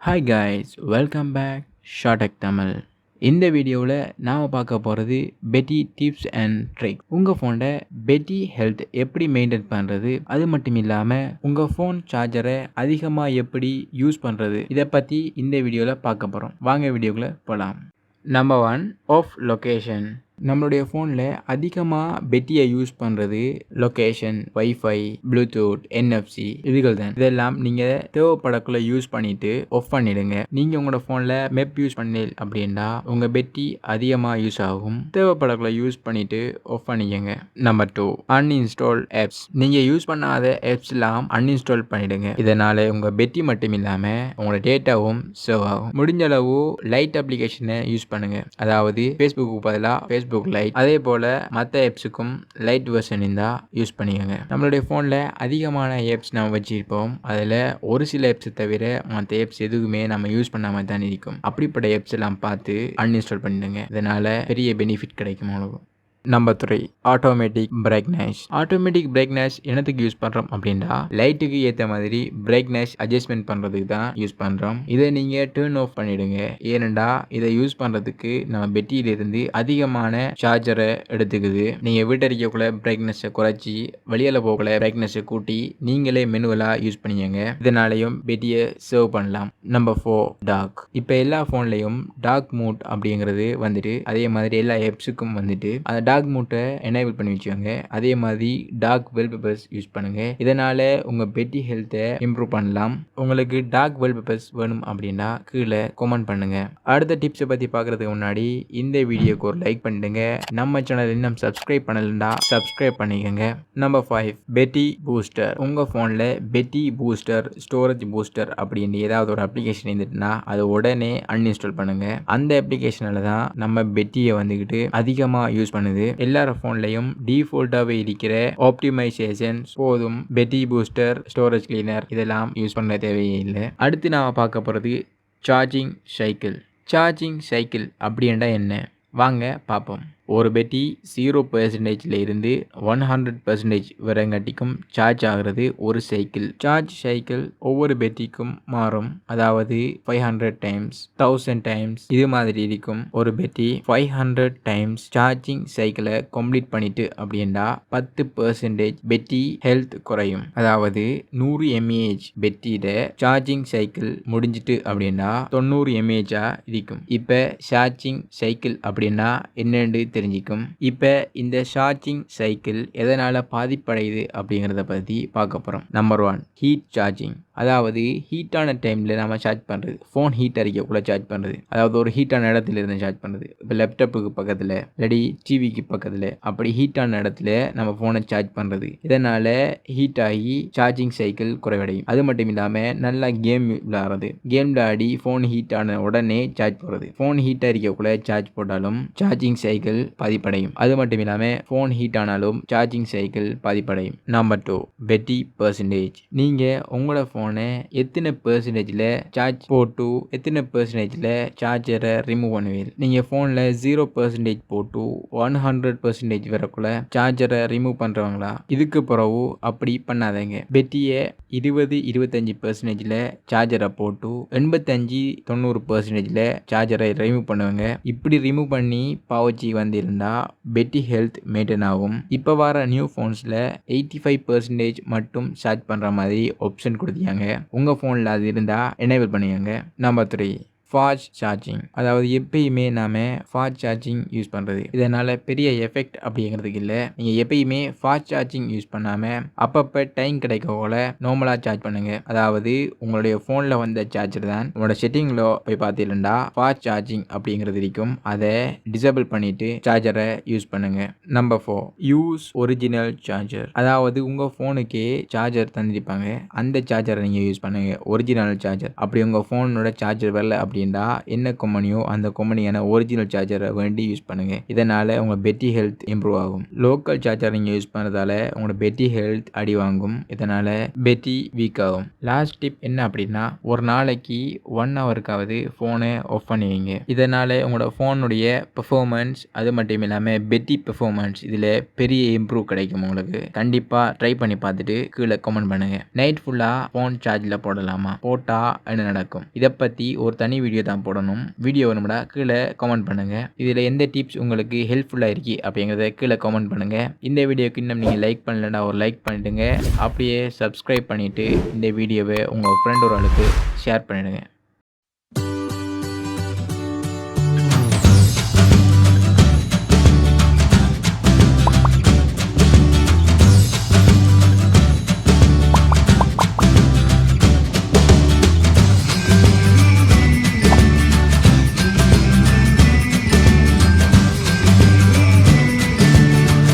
Hi guys, welcome back SHA Tech Tamil. இந்த வீடியோவில் நாம் பார்க்க போகிறது பெட்டி டிப்ஸ் அண்ட் ட்ரிக். உங்கள் ஃபோனில் பெட்டி ஹெல்த் எப்படி மெயின்டைன் பண்ணுறது, அது மட்டும் இல்லாமல் உங்கள் ஃபோன் சார்ஜரை அதிகமாக எப்படி யூஸ் பண்ணுறது, இதை பற்றி இந்த வீடியோவில் பார்க்க போகிறோம். வாங்க வீடியோக்குள்ளே போகலாம். Number 1, off location. நம்மளுடைய ஃபோனில் அதிகமாக பெட்டியை யூஸ் பண்ணுறது லொக்கேஷன், வைஃபை, ப்ளூடூத், NFC இதுகள் தான். இதெல்லாம் நீங்கள் தேவைப்படக்குள்ள யூஸ் பண்ணிவிட்டு ஆஃப் பண்ணிவிடுங்க. நீங்கள் உங்களோட ஃபோனில் மெப் யூஸ் பண்ணி அப்படின்னா உங்கள் பெட்டி அதிகமாக யூஸ் ஆகும். தேவைப்படக்குள்ள யூஸ் பண்ணிவிட்டு ஆஃப் பண்ணிக்கங்க. Number 2, uninstall apps. நீங்கள் யூஸ் பண்ணாத ஆப்ஸ் எல்லாம் அன்இன்ஸ்டால் பண்ணிவிடுங்க. இதனால் உங்கள் பெட்டி மட்டும் இல்லாமல் உங்களோட டேட்டாவும் சேவ் ஆகும். முடிஞ்ச அளவு லைட் அப்ளிகேஷனை யூஸ் பண்ணுங்கள். அதாவது ஃபேஸ்புக்கு பதிலாக ஃபேஸ்புக் லைட், அதே போல் மற்ற ஆப்ஸுக்கும் லைட் வெர்ஷன் இருந்தால் யூஸ் பண்ணிக்கோங்க. நம்மளுடைய ஃபோனில் அதிகமான ஆப்ஸ் நம்ம வச்சுருப்போம். அதில் ஒரு சில ஆப்ஸை தவிர மற்ற ஆப்ஸ் எதுவுமே நம்ம யூஸ் பண்ணாமல் தான் இருக்கும். அப்படிப்பட்ட ஆப்ஸ் எல்லாம் பார்த்து அன்இன்ஸ்டால் பண்ணிடுங்க. இதனால் பெரிய பெனிஃபிட் கிடைக்கும் உங்களுக்கு. Number 3, automatic brightness. Automatic brightness என்னத்துக்கு யூஸ் பண்ணுறோம் அப்படின்னா லைட்டுக்கு ஏற்ற மாதிரி பிரைட்னஸ் அட்ஜஸ்ட்மெண்ட் பண்ணுறதுக்கு தான் யூஸ் பண்ணுறோம். இதை நீங்கள் டேர்ன் ஆஃப் பண்ணிவிடுங்க. ஏனெண்டா இதை யூஸ் பண்ணுறதுக்கு நம்ம பெட்டியிலிருந்து அதிகமான சார்ஜரை எடுத்துக்குது. நீங்கள் வீட்டறிக்கக்குள்ள பிரைட்னஸை குறைச்சி வெளியில் போகல பிரைட்னஸை கூட்டி நீங்களே மெனுவலாக யூஸ் பண்ணிக்கங்க. இதனாலையும் பெட்டியை சேவ் பண்ணலாம். Number 4, dark. இப்போ எல்லா ஃபோன்லேயும் டார்க் மூட் அப்படிங்கிறது வந்துட்டு அதே மாதிரி எல்லா ஆப்ஸுக்கும் வந்துட்டு அந்த டார்க் மூட்டை எனேபிள் பண்ணி வச்சுக்கோங்க. அதே மாதிரி டார்க் வால்பேப்பர்ஸ் யூஸ் பண்ணுங்க. இதனால உங்க பெட்டி ஹெல்த்தை இம்ப்ரூவ் பண்ணலாம். உங்களுக்கு டார்க் வால்பேப்பர்ஸ் வேணும் அப்படின்னா கீழே கமெண்ட் பண்ணுங்க. அடுத்த டிப்ஸை பத்தி பார்க்கறதுக்கு முன்னாடி இந்த வீடியோக்கு ஒரு லைக் பண்ணிடுங்க. நம்ம சேனல் இன்னும் சப்ஸ்கிரைப் பண்ணலன்னா சப்ஸ்கிரைப் பண்ணிக்கோங்க. நம்பர் 5, பெட்டி பூஸ்டர். உங்க போன்ல பெட்டி பூஸ்டர், ஸ்டோரேஜ் பூஸ்டர் அப்படின்னு ஏதாவது ஒரு அப்ளிகேஷன் இருந்துட்டுனா அதை உடனே அன்இன்ஸ்டால் பண்ணுங்க. அந்த அப்ளிகேஷனால தான் நம்ம பெட்டியை வந்துக்கிட்டு அதிகமா யூஸ் பண்ணுது. எல்லார ஃபோன்லையும் டிஃபால்ட்டாகவே இருக்கிற ஆப்டிமைசேஷன் போதும். பெட்டி பூஸ்டர், ஸ்டோரேஜ் கிளீனர் இதெல்லாம் யூஸ் பண்ண தேவையே இல்லை. அடுத்து நாம் பார்க்க போகிறது சார்ஜிங் சைக்கிள். சார்ஜிங் சைக்கிள் அப்படின்னா என்ன, வாங்க பார்ப்போம். ஒரு பெட்டி 0% இருந்து 100% வரங்காட்டிக்கும் சார்ஜ் ஆகிறது ஒரு சைக்கிள். சார்ஜ் சைக்கிள் ஒவ்வொரு பெட்டிக்கும் மாறும். அதாவது 500 டைம்ஸ், 1000 டைம்ஸ் இது மாதிரி இருக்கும். ஒரு பெட்டி 500 டைம்ஸ் சார்ஜிங் சைக்கிளை கம்ப்ளீட் பண்ணிட்டு அப்படின்னா 10% பெட்டி ஹெல்த் குறையும். அதாவது 100 mAh பெட்டியில சார்ஜிங் சைக்கிள் முடிஞ்சிட்டு அப்படின்னா 90 mAh இருக்கும். இப்போ சார்ஜிங் சைக்கிள் அப்படின்னா என்னன்னு தெரிஞ்சிக்கும். இப்போ இந்த சார்ஜிங் சைக்கிள் எதனால் பாதிப்படையுது அப்படிங்கிறத பற்றி பார்க்க போகிறோம். Number 1, heat charging. அதாவது ஹீட்டான டைமில் நம்ம சார்ஜ் பண்ணுறது, ஃபோன் ஹீட் அடிக்கக்குள்ள சார்ஜ் பண்ணுறது. அதாவது ஒரு ஹீட்டான இடத்துல இருந்து சார்ஜ் பண்ணுறது. இப்போ லேப்டாப்புக்கு பக்கத்தில் இல்லாட்டி டிவிக்கு பக்கத்தில் அப்படி ஹீட்டான இடத்துல நம்ம ஃபோனை சார்ஜ் பண்ணுறது. இதனால் ஹீட் ஆகி சார்ஜிங் சைக்கிள் குறைவடையும். அது மட்டும் இல்லாமல் நல்லா கேம் விளையாடுறது, கேம் விளையாடி ஃபோன் ஹீட் ஆன உடனே சார்ஜ் போடுறது. ஃபோன் ஹீட் அடிக்கக்குள்ள சார்ஜ் போட்டாலும் சார்ஜிங் சைக்கிள் பாதிப்படையும். அது மட்டும் இல்லாமல் ஃபோன் ஹீட் ஆனாலும் சார்ஜிங் சைக்கிள் பாதிப்படையும். நம்பர் 2, பெட்டி பர்சன்டேஜ். நீங்கள் உங்களோட ஃபோனை எத்தனை பெர்சன்டேஜில் சார்ஜ் போட்டு எத்தனை பெர்சன்டேஜில் சார்ஜரை ரிமூவ் பண்ணுவீங்க. நீங்கள் ஃபோனில் 0% போட்டு 100% வரக்குள்ள சார்ஜரை ரிமூவ் பண்ணுறவங்களா? இதுக்கு பிறகு அப்படி பண்ணாதீங்க. பெட்டியை 20-25% சார்ஜரை போட்டு 85-90% சார்ஜரை ரிமூவ் பண்ணுவாங்க. இப்படி ரிமூவ் பண்ணி பாவச்சி வந்திருந்தா பெட்டி ஹெல்த் மெயின்டைன் ஆகும். இப்போ வர நியூ ஃபோன்ஸில் 85% மட்டும் சார்ஜ் பண்ணுற மாதிரி ஆப்ஷன் கொடுத்தியாங்க. உங்கள் ஃபோனில் அது இருந்தால் எனேபிள் பண்ணிக்கோங்க. Number 3, fast charging. அதாவது எப்பயுமே நாம் ஃபாஸ்ட் சார்ஜிங் யூஸ் பண்ணுறது இதனால் பெரிய எஃபெக்ட் அப்படிங்கிறதுக்கு இல்லை. நீங்கள் எப்பயுமே ஃபாஸ்ட் சார்ஜிங் யூஸ் பண்ணாமல் அப்பப்போ டைம் கிடைக்கக்குள்ள நார்மலாக சார்ஜ் பண்ணுங்கள். அதாவது உங்களுடைய ஃபோனில் வந்த சார்ஜர் தான் உங்களோட செட்டிங்கில் போய் பார்த்தீங்கன்னா ஃபாஸ்ட் சார்ஜிங் அப்படிங்கிறது இருக்கும். அதை டிசேபிள் பண்ணிவிட்டு சார்ஜரை யூஸ் பண்ணுங்கள். Number 4, use original charger. அதாவது உங்கள் ஃபோனுக்கே சார்ஜர் தந்திருப்பாங்க. அந்த சார்ஜரை நீங்கள் யூஸ் பண்ணுங்கள், ஒரிஜினல் சார்ஜர். அப்படி உங்கள் ஃபோனோட சார்ஜர் வரல அப்படி அப்படின்னா என்ன கம்பெனியோ அந்த கம்பெனியான ஒரிஜினல் சார்ஜரை வேண்டி யூஸ் பண்ணுங்கள். இதனால் உங்கள் பேட்டரி ஹெல்த் இம்ப்ரூவ் ஆகும். லோக்கல் சார்ஜர் நீங்கள் யூஸ் பண்ணுறதால உங்களோட பேட்டரி ஹெல்த் அடி வாங்கும். இதனால் பேட்டரி வீக் ஆகும். லாஸ்ட் டிப் என்ன அப்படின்னா, ஒரு நாளைக்கு 1 ஹவருக்காவது ஃபோனை ஆஃப் பண்ணி வைங்க. இதனால் உங்களோட ஃபோனுடைய பெர்ஃபார்மன்ஸ் அது மட்டும் இல்லாமல் பேட்டரி பெர்ஃபார்மன்ஸ் இதில் பெரிய இம்ப்ரூவ் கிடைக்கும். உங்களுக்கு கண்டிப்பாக ட்ரை பண்ணி பார்த்துட்டு கீழே கமெண்ட் பண்ணுங்கள். நைட் ஃபுல்லாக ஃபோன் சார்ஜில் போடலாமா, போட்டால் என்ன நடக்கும், இதை பற்றி ஒரு தனி வீடியோ தான் போடணும். வீடியோ வேணும்னா கீழே கமெண்ட் பண்ணுங்கள். இதில் எந்த டிப்ஸ் உங்களுக்கு ஹெல்ப்ஃபுல்லாக இருக்கு அப்படிங்கிறத கீழே கமெண்ட் பண்ணுங்கள். இந்த வீடியோக்கு இன்னும் நீங்கள் லைக் பண்ணலன்னா ஒரு லைக் பண்ணிவிடுங்க. அப்படியே சப்ஸ்கிரைப் பண்ணிவிட்டு இந்த வீடியோவை உங்கள் ஃப்ரெண்ட் ஒரு ஆளுக்கு ஷேர் பண்ணிவிடுங்க.